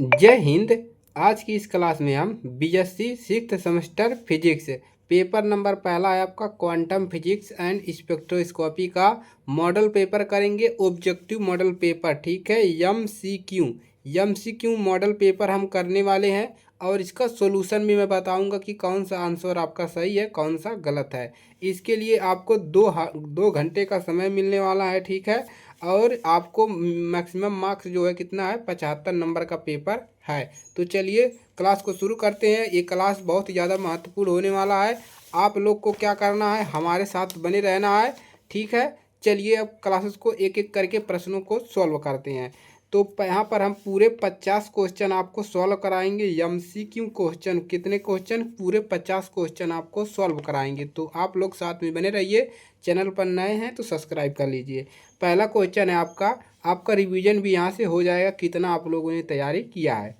जय हिंद। आज की इस क्लास में हम BSc sixth semester physics paper number पहला है आपका क्वांटम फिजिक्स एंड स्पेक्ट्रोस्कोपी का मॉडल पेपर करेंगे। ऑब्जेक्टिव मॉडल पेपर, ठीक है, एमसीक्यू मॉडल पेपर हम करने वाले हैं और इसका सॉल्यूशन भी मैं बताऊंगा कि कौन सा आंसर आपका सही है कौन सा गलत है। इसके लिए आपको दो घंटे का समय मिलने वाला है, ठीक है। और आपको मैक्सिमम मार्क्स जो है कितना है, 75 नंबर का पेपर है। तो चलिए क्लास को शुरू करते हैं। ये क्लास बहुत ही ज़्यादा महत्वपूर्ण होने वाला है। आप लोग को क्या करना है, हमारे साथ बने रहना है, ठीक है। चलिए अब क्लासेस को एक एक करके प्रश्नों को सॉल्व करते हैं। तो यहाँ पर हम पूरे 50 क्वेश्चन आपको सॉल्व कराएंगे। एमसीक्यू क्वेश्चन, कितने क्वेश्चन, पूरे 50 क्वेश्चन आपको सॉल्व कराएंगे। तो आप लोग साथ में बने रहिए। चैनल पर नए हैं तो सब्सक्राइब कर लीजिए। पहला क्वेश्चन है आपका रिवीजन भी यहाँ से हो जाएगा कितना आप लोगों ने तैयारी किया है।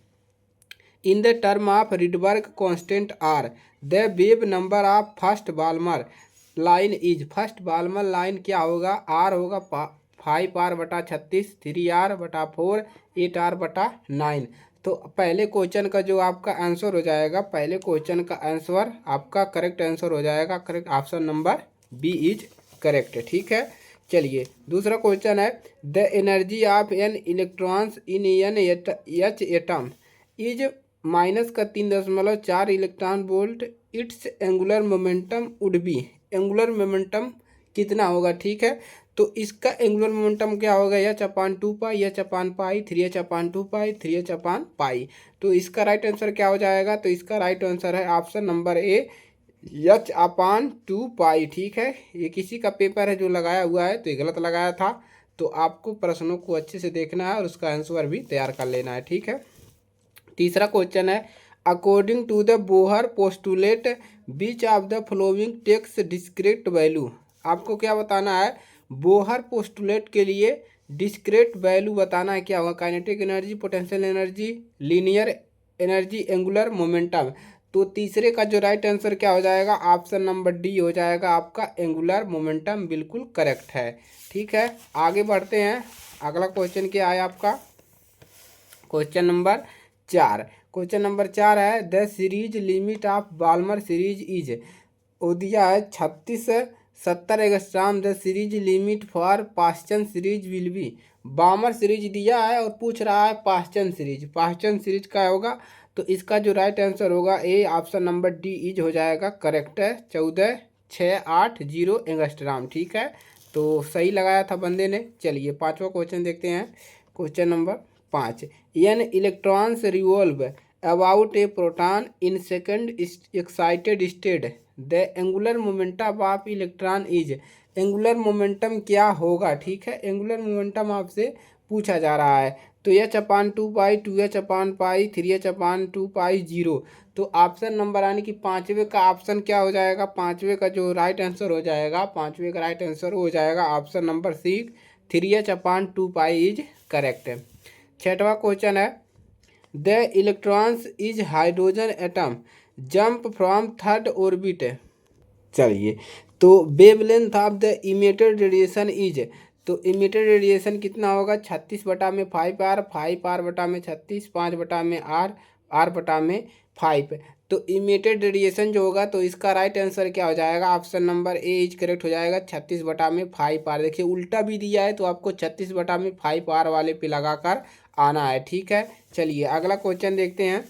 In the term of Rydberg constant R the wave number of first Balmer line is. First Balmer line क्या होगा, आर होगा 5r/36, 3r/4, 8r/9। तो पहले क्वेश्चन का जो आपका आंसर हो जाएगा, पहले क्वेश्चन का आंसर आपका करेक्ट आंसर हो जाएगा, correct option number B is correct, ठीक है। चलिए दूसरा क्वेश्चन है the energy of an electrons in an H atom is -3.4 electron volt. Its angular momentum would be. Angular momentum कितना होगा, ठीक है। तो इसका एंगुलर मोमेंटम क्या होगा, h/2 h/π 3h/2 3h/π। तो इसका राइट आंसर क्या हो जाएगा, तो इसका राइट आंसर है ऑप्शन नंबर ए h/2π, ठीक है। ये किसी का पेपर है जो लगाया हुआ है, तो ये गलत लगाया था। तो आपको प्रश्नों को अच्छे से देखना है और उसका आंसर भी तैयार कर लेना है, ठीक है। तीसरा क्वेश्चन है according to the Bohr postulate which of the following takes discrete value. आपको क्या बताना है, बोहर पोस्टुलेट के लिए डिस्क्रीट वैल्यू बताना है। क्या होगा, kinetic energy, potential energy, linear energy, angular momentum. तो तीसरे का जो राइट आंसर क्या हो जाएगा, ऑप्शन नंबर डी हो जाएगा आपका एंगुलर मोमेंटम, बिल्कुल करेक्ट है, ठीक है। आगे बढ़ते हैं। अगला क्वेश्चन क्या है आपका, क्वेश्चन नंबर 4। क्वेश्चन नंबर 4 है the series limit of Balmer series is. वो दिया है 3670 angstrom. The series limit for Paschen series will be. Balmer series दिया है और पूछ रहा है पास्चन सीरीज, पास्चन सीरीज का होगा। तो इसका जो राइट आंसर होगा A option number D is हो जाएगा, करेक्ट है, 14680 एंगस्ट्रॉम, ठीक है। तो सही लगाया था बंदे ने। चलिए पांचवा क्वेश्चन देखते हैं। Question number 5 an electrons revolve about a proton in second excited state. The angular momentum of electron is. Angular momentum क्या होगा, ठीक है। एंगुलर मोमेंटम आपसे पूछा जा रहा है। तो h/2π 2h/π 3h/2π 0। तो ऑप्शन नंबर यानी कि पाँचवें का ऑप्शन क्या हो जाएगा, पाँचवें का जो राइट आंसर हो जाएगा, पाँचवें का राइट आंसर हो जाएगा option number C, 3h/2π is correct है। छठवां क्वेश्चन है the electrons is hydrogen atom jump from third orbit. चलिए तो wavelength of the emitted radiation is. तो इमिटेड रेडिएशन कितना होगा, 36/5r, 5r/36, 5/r, r/5। तो इमिटेड रेडिएशन जो होगा, तो इसका राइट आंसर क्या हो जाएगा, option number A is correct हो जाएगा, 36/5r। देखिए उल्टा भी दिया है तो आपको 36/5r वाले पे लगाकर आना है, ठीक है। चलिए अगला क्वेश्चन देखते हैं।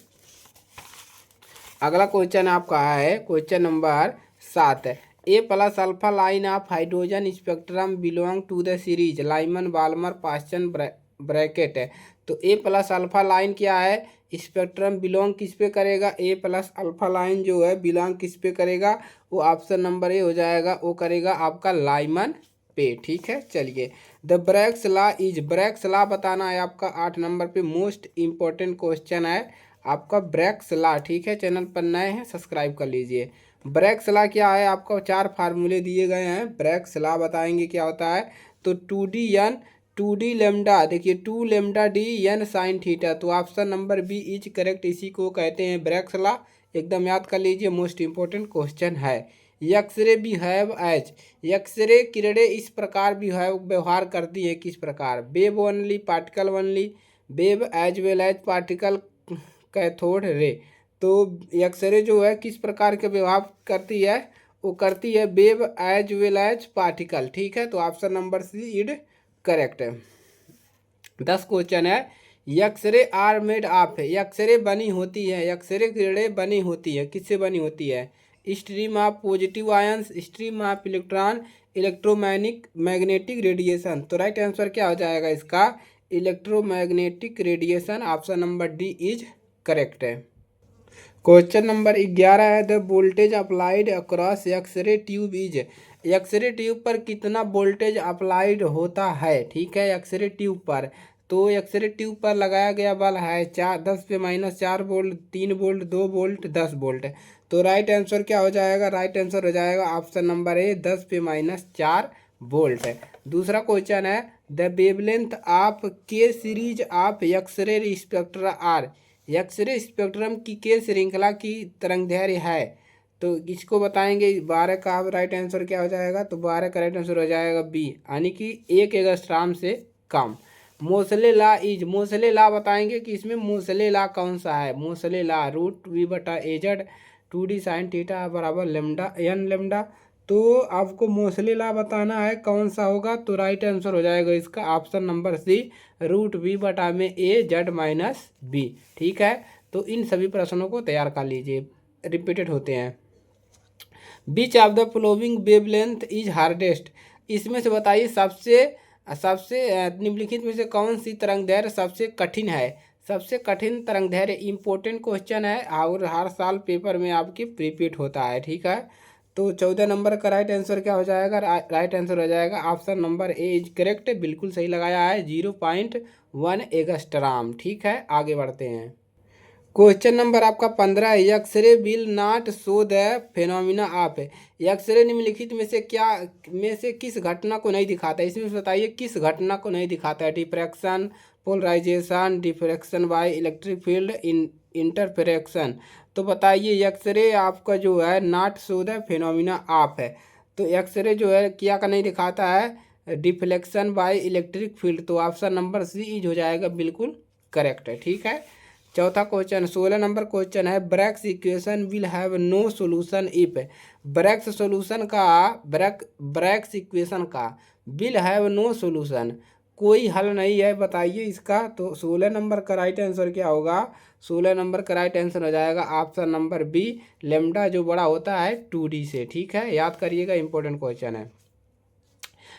अगला क्वेश्चन आपका है question number 7। A plus alpha line of hydrogen spectrum belong to the series Lyman Balmer Paschen Brackett है। तो ए प्लस अल्फा लाइन क्या है, स्पेक्ट्रम बिलोंग किस पे करेगा, ए प्लस अल्फा लाइन जो है बिलोंग किस पे करेगा, वो ऑप्शन नंबर ए हो जाएगा, वो करेगा आपका लाइमन पे, ठीक है। चलिए the Bragg's law is. Bragg's law बताना है आपका 8 नंबर पे, मोस्ट इंपॉर्टेंट क्वेश्चन है आपका ब्रैक्स लॉ, ठीक है। चैनल पर नए हैं सब्सक्राइब कर लीजिए। ब्रैक्स लॉ क्या है, आपको 4 फार्मूले दिए गए हैं। ब्रैक्स लॉ बताएंगे क्या होता है। तो 2d लेमडा, देखिए 2 lambda D N sine theta. तो option number B is correct, इसी को कहते हैं ब्रैक्स लॉ, एकदम याद कर लीजिए, मोस्ट इंपॉर्टेंट क्वेश्चन है। X ray behave as. एक्सरे किरणें इस प्रकार व्यवहार करती है, किस प्रकार, wave only, particle only, wave as well as particle cathode ray. तो एक्सरे जो है किस प्रकार के व्यवहार करती है, वो करती है wave as well as particle. ठीक है, तो option number C is correct है। 10 क्वेश्चन है, एक्सरे आर मेड ऑफ है, एक्सरे बनी होती है, एक्सरे किरणें बनी होती है, किससे बनी होती है? Stream of positive ions, stream of electron, magnetic radiation. तो राइट आंसर क्या हो जाएगा इसका? Electromagnetic radiation. Option number D is correct है। क्वेश्चन नंबर 11 है, the voltage applied across x ray tube is. X ray tube पर कितना वोल्टेज अप्लाइड होता है? ठीक है, एक्सरे ट्यूब पर, तो एक्सरे ट्यूब पर लगाया गया बल है 10⁻⁴ वोल्ट, 3 वोल्ट, 2 वोल्ट, 10 वोल्ट। तो राइट आंसर क्या हो जाएगा? राइट आंसर हो जाएगा ऑप्शन नंबर ए 10⁻⁴ वोल्ट है। दूसरा क्वेश्चन है, the wavelength of K series of x ray spectra are. X ray spectrum की के श्रृंखला की तरंगदैर्घ्य है, तो इसको बताएंगे। 12 का राइट आंसर क्या हो जाएगा? तो 12 का राइट आंसर हो जाएगा बी, यानी कि 1 एंगस्ट्रॉम से कम। मोसले ला इज, मोसले ला बताएंगे कि इसमें मोसले ला कौन सा है? मोसले ला √V/AZ 2D sin थीटा बराबर लेमडा एन लेमडा। तो आपको मोसले ला बताना है कौन सा होगा, तो राइट आंसर हो जाएगा इसका ऑप्शन नंबर सी √V/A Z-B। ठीक है, तो इन सभी प्रश्नों को तैयार कर लीजिए, रिपीटेड होते हैं। Which of the following wavelength is hardest. इसमें से बताइए सबसे सबसे निम्नलिखित में से कौन सी तरंगदैर्घ्य सबसे कठिन है? सबसे कठिन तरंगदैर्घ्य इम्पोर्टेंट क्वेश्चन है और हर साल पेपर में आपके रिपीट होता है। ठीक है, तो 14 नंबर का राइट आंसर क्या हो जाएगा? राइट आंसर हो जाएगा option number A is correct. बिल्कुल सही लगाया है, 0.1 एंगस्ट्रॉम। ठीक है, आगे बढ़ते हैं। क्वेश्चन नंबर आपका 15 है, x ray will not show the phenomena of. X ray निम्नलिखित में से किस घटना को नहीं दिखाता है? इसमें बताइए किस घटना को नहीं दिखाता है? Diffraction, polarisation, diffraction by electric field, interference. तो बताइए एक्सरे आपका जो है not show the phenomena of है, तो एक्सरे जो है क्या का नहीं दिखाता है? Deflection by electric field. तो ऑप्शन नंबर सी इज हो जाएगा बिल्कुल करेक्ट है। ठीक है, चौथा क्वेश्चन 16 नंबर क्वेश्चन है, Bragg's equation will have no solution if. Bragg's equation का विल हैव नो सॉल्यूशन, कोई हल नहीं है, बताइए इसका। तो 16 नंबर का राइट आंसर क्या होगा? 16 नंबर का राइट आंसर हो जाएगा ऑप्शन नंबर बी, लेमडा जो बड़ा होता है 2D से। ठीक है, याद करिएगा, इंपॉर्टेंट क्वेश्चन है।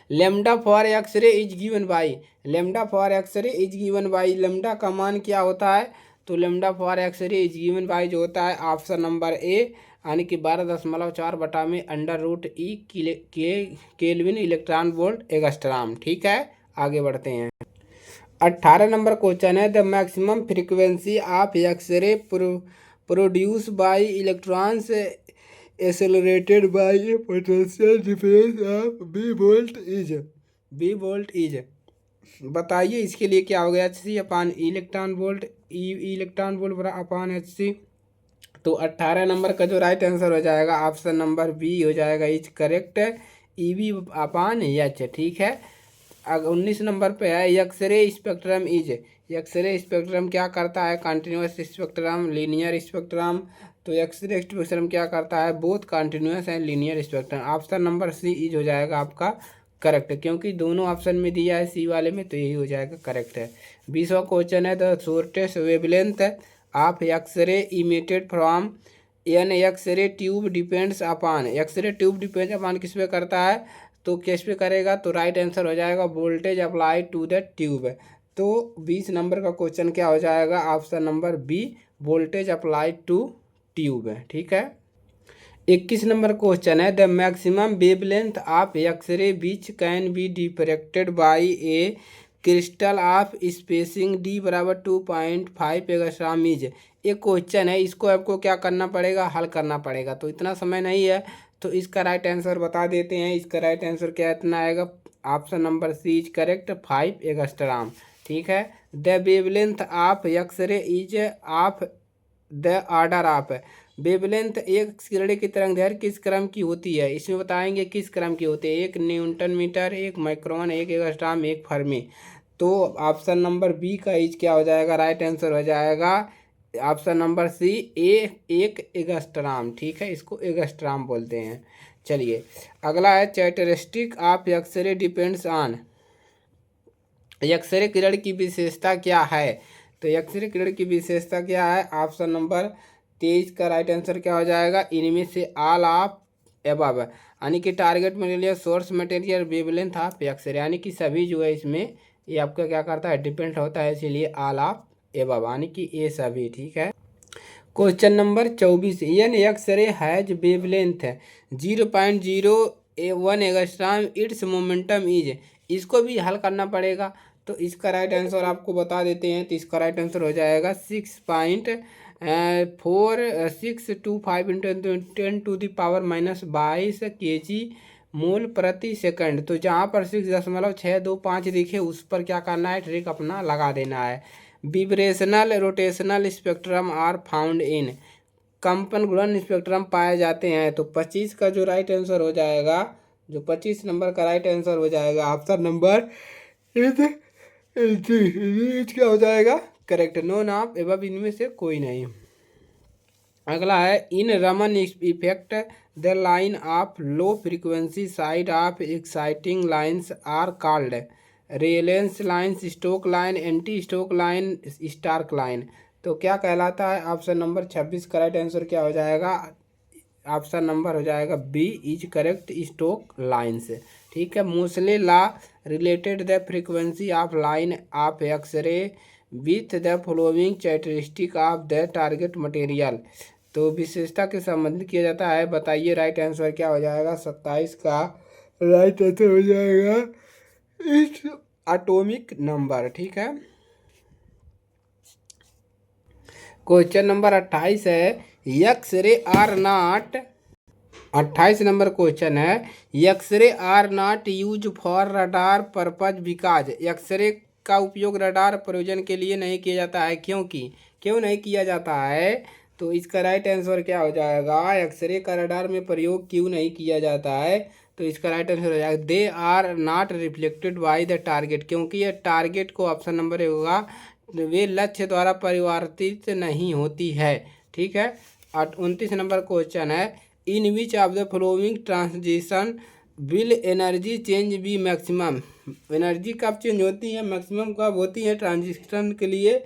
Lambda for x ray is given by, lambda for x ray is given by, lambda का मान क्या होता है? तो lambda for x ray is given by जो होता है ऑप्शन नंबर ए, यानी कि 12.4 बटा में √E kelvin electron volt angstrom. ठीक है, आगे बढ़ते हैं। 18 नंबर क्वेश्चन है, the maximum frequency of x ray produce by electrons accelerated by a potential difference of B volt is. बताइए इसके लिए क्या हो गया? Hc upon electron volt, electron volt बरा अपान Hc। तो 18 नंबर का जो राइट आंसर हो जाएगा ऑप्शन नंबर बी हो जाएगा is correct, Ev upon H। ठीक है, 19 नंबर पे है, x ray spectrum is. X ray spectrum क्या करता है? Continuous spectrum, linear spectrum. तो एक्सरे स्पेक्ट्रम क्या करता है? Both continuous and linear spectrum. Option number C is हो जाएगा आपका करेक्ट, क्योंकि दोनों ऑप्शन में दिया है सी वाले में, तो यही हो जाएगा करेक्ट है। 20वां क्वेश्चन है, the shortest wavelength of X-ray emitted from an X-ray tube depends upon. X-ray tube depends upon किस पे करता है? तो किस पे करेगा? तो राइट आंसर हो जाएगा voltage apply to the tube. तो 20 नंबर का क्वेश्चन क्या हो जाएगा? Option number B, voltage apply to tube है। ठीक है, 21 नंबर क्वेश्चन है, the maximum wavelength of x ray which can be diffracted by a crystal of spacing d बराबर 2.5 एंगस्ट्रॉम इज। एक क्वेश्चन है, इसको आपको क्या करना पड़ेगा? हल करना पड़ेगा, तो इतना समय नहीं है, तो इसका राइट आंसर बता देते हैं। इसका राइट आंसर क्या इतना आएगा? Option number C is correct, 5 angstrom. ठीक है, the wavelength of x ray is of the order of. वेवलेंथ एक किरण की तरंगदैर्घ्य किस क्रम की होती है? इसमें बताएंगे किस क्रम की होती है। 1 newton metre, 1 micron, 1 angstrom, 1 fermi. तो ऑप्शन नंबर बी का इज क्या हो जाएगा, राइट आंसर हो जाएगा ऑप्शन नंबर सी, एक एगस्ट्राम। ठीक है, इसको एगस्ट्राम बोलते हैं। चलिए अगला है characteristic of X-ray depends on. X-ray किरण की विशेषता क्या है, तो एक्सरे किरण की विशेषता क्या है, ऑप्शन नंबर 23 का राइट आंसर क्या हो जाएगा, इनमें से ऑल ऑफ एबव, यानी कि target material, source material, wavelength of x ray, यानी कि सभी जो है इसमें ये आपका क्या करता है, डिपेंड होता है, इसीलिए ऑल ऑफ एबव, यानी कि ये सभी। ठीक है, question number 24, an x ray has wavelength 0.01 angstrom, its momentum is, इसको भी हल करना पड़ेगा। तो इसका राइट आंसर आपको बता देते हैं, तो इसका राइट आंसर हो जाएगा 6.4625 इंटू 10⁻⁻22 kg मोल प्रति सेकंड। तो जहाँ पर 6.625 दिखे उस पर क्या करना है, ट्रिक अपना लगा देना है। Vibrational rotational spectrum are found in, कंपन गुणन स्पेक्ट्रम पाए जाते हैं। तो 25 का जो राइट आंसर हो जाएगा, जो 25 नंबर का राइट आंसर हो जाएगा ऑप्शन नंबर क्या हो जाएगा, करेक्ट, नोन ऑफ एबव, इनमें से कोई नहीं। अगला है in Raman effect the line of low frequency side of exciting lines are called, रेलेंस lines, stoke line, anti stoke line, stark line. तो क्या कहलाता है, ऑप्शन नंबर 26 का राइट आंसर क्या हो जाएगा, ऑप्शन नंबर हो जाएगा B is correct, stoke lines. ठीक है, Moseley law related the frequency of line of x ray with the following characteristic of the target material. तो विशेषता के संबंधित किया जाता है, बताइए राइट आंसर क्या हो जाएगा, 27 का राइट आंसर हो जाएगा इस एटॉमिक नंबर। ठीक है, क्वेश्चन नंबर 28 है x ray are not, 28 number question है x ray are not use for radar purpose because, X-ray का उपयोग रडार प्रयोजन के लिए नहीं किया जाता है, क्यों नहीं किया जाता है। तो इसका राइट आंसर क्या हो जाएगा, एक्सरे का रडार में प्रयोग क्यों नहीं किया जाता है। तो इसका राइट आंसर हो जाएगा they are not reflected by the target, क्योंकि ये टारगेट को, ऑप्शन नंबर होगा, वे लक्ष्य द्वारा परिवर्तित नहीं होती है। ठीक है, 29 नंबर क्वेश्चन है in which of the following transition will energy change be maximum, energy कब चेंज होती है, मैक्सिमम कब होती है ट्रांजिशन के लिए।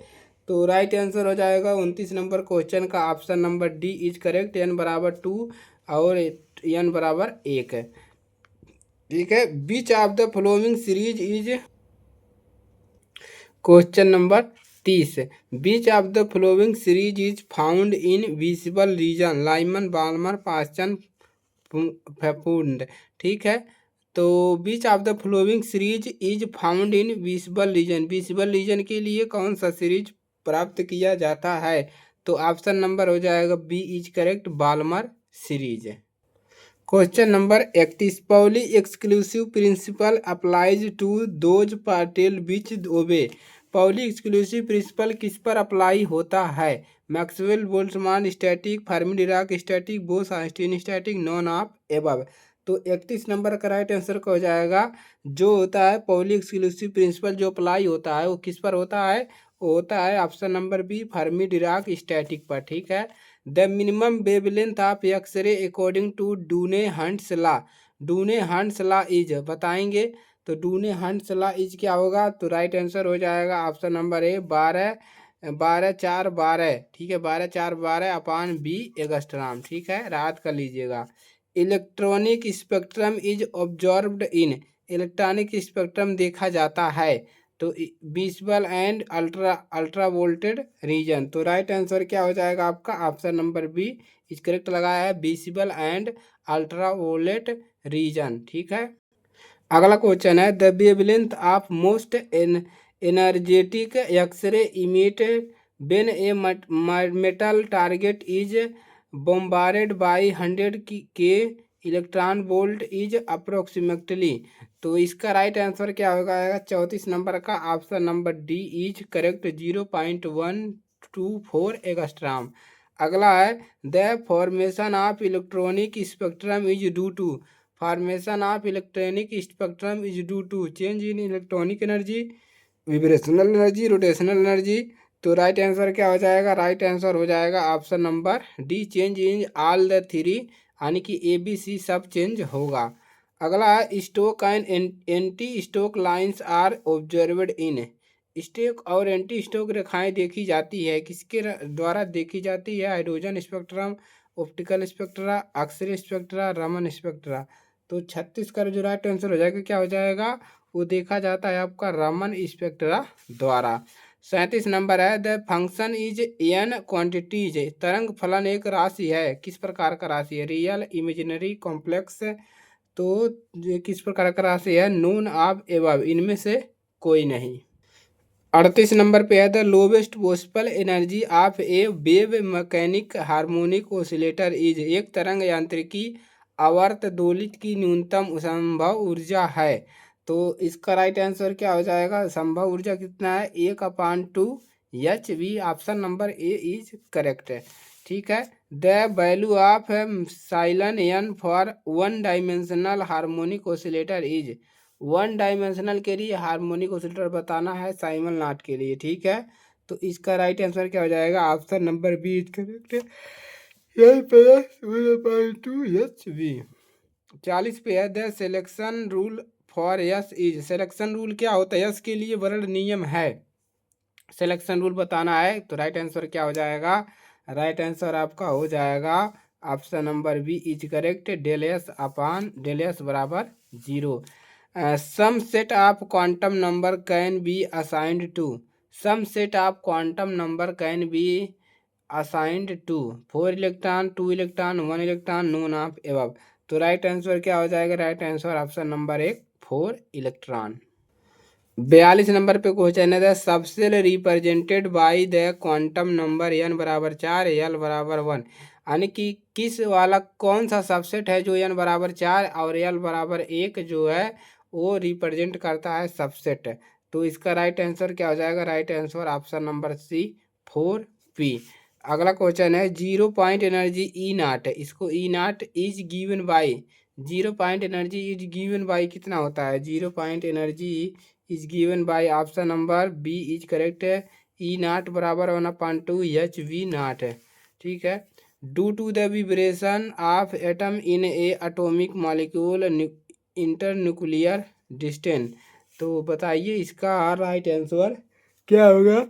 तो राइट आंसर हो जाएगा 29 नंबर क्वेश्चन का option number D is correct, n = 2 और n = 1 है। ठीक है, which of the following series is, question number 30, which of the following series is found in visible region, Lyman, Balmer, Paschen, Pfund. ठीक है, तो which of the following series is found in visible region, visible region के लिए कौन सा series प्राप्त किया जाता है। तो ऑप्शन नंबर हो जाएगा B is correct, Balmer series. Question number 31, Pauli exclusive principle applies to those particle which obey, Pauli exclusive principle किस पर अप्लाई होता है, Maxwell Boltzmann static, Fermi Dirac static, Bose Einstein static, none of above. तो 31 number का right answer हो जाएगा, जो होता है पॉली एक्सक्लूसिव प्रिंसिपल जो अप्लाई होता है वो किस पर होता है, वो होता है option number B, Fermi Dirac static पर। ठीक है, the minimum wavelength of X-ray according to Duane Hunt's law, Duane Hunt's law is, बताएंगे। तो डूने हंट्स लॉ इज क्या होगा, तो राइट आंसर हो जाएगा ऑप्शन नंबर ए, 12/4/12। ठीक है, 12/4/12/बी एगस्ट्राम। ठीक है, याद कर लीजिएगा। Electronic spectrum is observed in, electronic spectrum देखा जाता है तो visible and ultraviolet region. तो राइट आंसर क्या हो जाएगा आपका, option number B is correct लगाया है, visible and ultraviolet region. ठीक है, अगला क्वेश्चन है the wavelength of most energetic X-ray emitted when a metal target is bombarded by 100 K electron volt is approximately. तो इसका राइट आंसर क्या होगा, 34 नंबर का option number D is correct, 0.124 angstrom. अगला है the formation of electronic spectrum is due to, formation of electronic spectrum is due to change in electronic energy, vibrational energy, rotational energy. तो right answer क्या हो जाएगा? Right answer हो जाएगा option number D, change in all the three, यानी कि A B C सब change होगा। अगला है stoke and anti stoke lines are observed in. Stoke और एंटी स्टोक रेखाएं देखी जाती है, किसके द्वारा देखी जाती है? Hydrogen spectrum, optical spectra, x ray spectra, Raman spectra. तो 36 का जो राइट आंसर हो जाएगा क्या हो जाएगा? वो देखा जाता है आपका रमन स्पेक्ट्रा द्वारा। 37 नंबर है the function is an quantities. तरंग फलन एक राशि है, किस प्रकार का राशि है? Real, imaginary, complex. तो ये किस प्रकार का राशि है? नून ऑफ एबव, इनमें से कोई नहीं। 38 नंबर पे है the lowest possible energy of A wave mechanic harmonic oscillator is. एक तरंग यांत्रिकी आवर्त दोलित की न्यूनतम संभव ऊर्जा है। तो इसका राइट आंसर क्या हो जाएगा? संभव ऊर्जा कितना है? 1/2 H V. Option number A is correct है। ठीक है। The value of epsilon n for one dimensional harmonic oscillator is. One dimensional के लिए हार्मोनिक ऑसिलेटर बताना है साइमन नॉट के लिए। ठीक है। तो इसका राइट आंसर क्या हो जाएगा? Option number B is correct है। 40 पे है the selection rule for yes is. Selection rule क्या होता है? यस के लिए वर्ण नियम है, सिलेक्शन रूल बताना है। तो राइट आंसर क्या हो जाएगा? राइट आंसर आपका हो जाएगा option number B is correct, del S upon del S बराबर 0। Some set of quantum number can be assigned to. Some set of quantum number can be assigned to 4 electron, 2 electron, 1 electron, none of above. तो right answer क्या हो जाएगा? Right answer option number 1 4 electron. 42 number पे question है the subshell represented by the quantum number n बराबर 4 l बराबर 1। यानी कि किस वाला कौन सा सबसेट है जो n बराबर 4 और l बराबर 1 जो है वो रिप्रेजेंट करता है सबसेट। तो इसका राइट आंसर क्या हो जाएगा? Right answer option number C 4p। अगला क्वेश्चन है 0 पॉइंट एनर्जी ई नाट। इसको E naught is given by, 0 point energy is given by कितना होता है? 0 point energy is given by option number B is correct है, E नाट बराबर 1/2 H V naught है। ठीक है। Due to the vibration of atom in a atomic molecule inter nuclear distance. तो बताइए इसका राइट आंसर क्या होगा?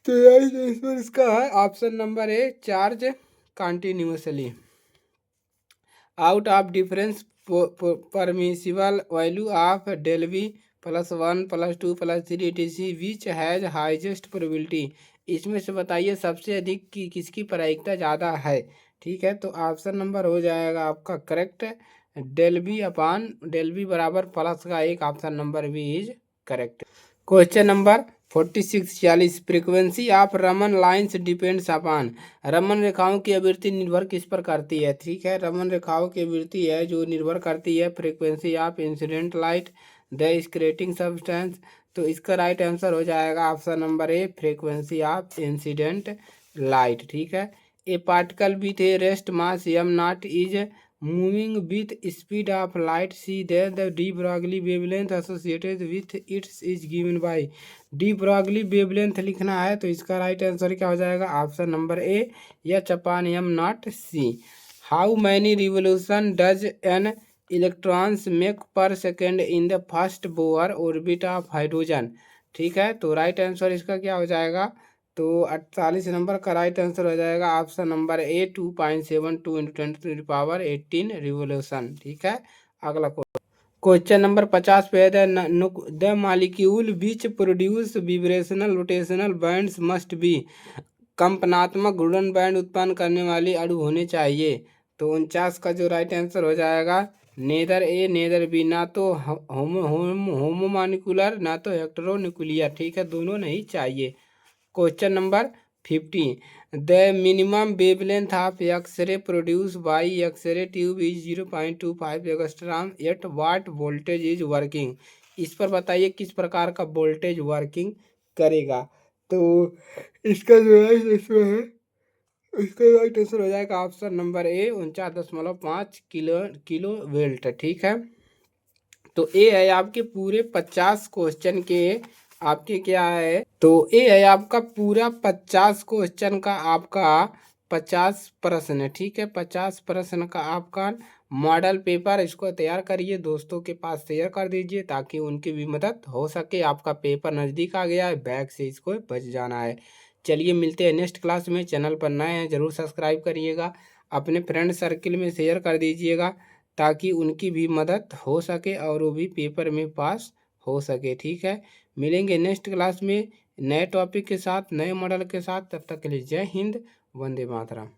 तो राइट आंसर इसका है option number A, charge continuously out of difference permissible value of del V +1 +2 +3 etc which has highest probability. इसमें से बताइए सबसे अधिक की किसकी प्रायिकता ज़्यादा है? ठीक है। तो ऑप्शन नंबर हो जाएगा आपका correct, del B upon del B बराबर प्लस का 1। Option number B is correct. Question number 46 40 frequency of Raman lines depends upon. Raman रेखाओं की आवृत्ति निर्भर किस पर करती है? ठीक है। रमन रेखाओं की आवृत्ति है जो निर्भर करती है frequency of incident light the scattering substance. तो इसका राइट आंसर हो जाएगा option number A, frequency of incident light. ठीक है। A particle with a rest mass M naught is moving with speed of light C there the de Broglie wavelength associated with its is given by. De Broglie wavelength लिखना है। तो इसका right answer क्या हो जाएगा? Option number A, H upon am not C. How many revolution does an electrons make per second in the first Bohr orbit of hydrogen. ठीक है। तो राइट आंसर इसका क्या हो जाएगा? तो 48 नंबर का राइट आंसर हो जाएगा ऑप्शन नंबर ए, 2.72 × 10⁻18 रिवोल्यूशन। ठीक है। अगला क्वेश्चन नंबर 50 पे the molecule which produce vibrational rotational bands must be. कंपनात्मक घूर्णन बैंड उत्पन्न करने वाली अणु होने चाहिए। तो 49 का जो राइट आंसर हो जाएगा नेदर ए नेदर बी, ना तो होमोमॉलिक्यूलर ना तो हेटेरोन्यूक्लियर। ठीक है। दोनों नहीं चाहिए। Question number 50 the minimum wavelength of x ray produce by x ray tube is 0.25 angstrom at what voltage is working. इस पर बताइए किस प्रकार का वोल्टेज वर्किंग करेगा। तो इसका जो है इसमें है, इसका राइट आंसर हो जाएगा ऑप्शन नंबर ए, 49.5 किलो वोल्ट। ठीक है। तो ये है आपके पूरे 50 क्वेश्चन के आपके क्या है, तो ये है आपका पूरा 50 क्वेश्चन का आपका 50 प्रश्न है, ठीक है। 50 प्रश्न का आपका मॉडल पेपर, इसको तैयार करिए, दोस्तों के पास शेयर कर दीजिए ताकि उनकी भी मदद हो सके। आपका पेपर नज़दीक आ गया है, बैग से इसको बच जाना है। चलिए मिलते हैं नेक्स्ट क्लास में। चैनल पर नए हैं ज़रूर सब्सक्राइब करिएगा, अपने फ्रेंड सर्किल में शेयर कर दीजिएगा ताकि उनकी भी मदद हो सके और वो भी पेपर में पास हो सके, ठीक है। मिलेंगे नेक्स्ट क्लास में नए टॉपिक के साथ, नए मॉडल के साथ। तब तक के लिए जय हिंद, वंदे मातरम।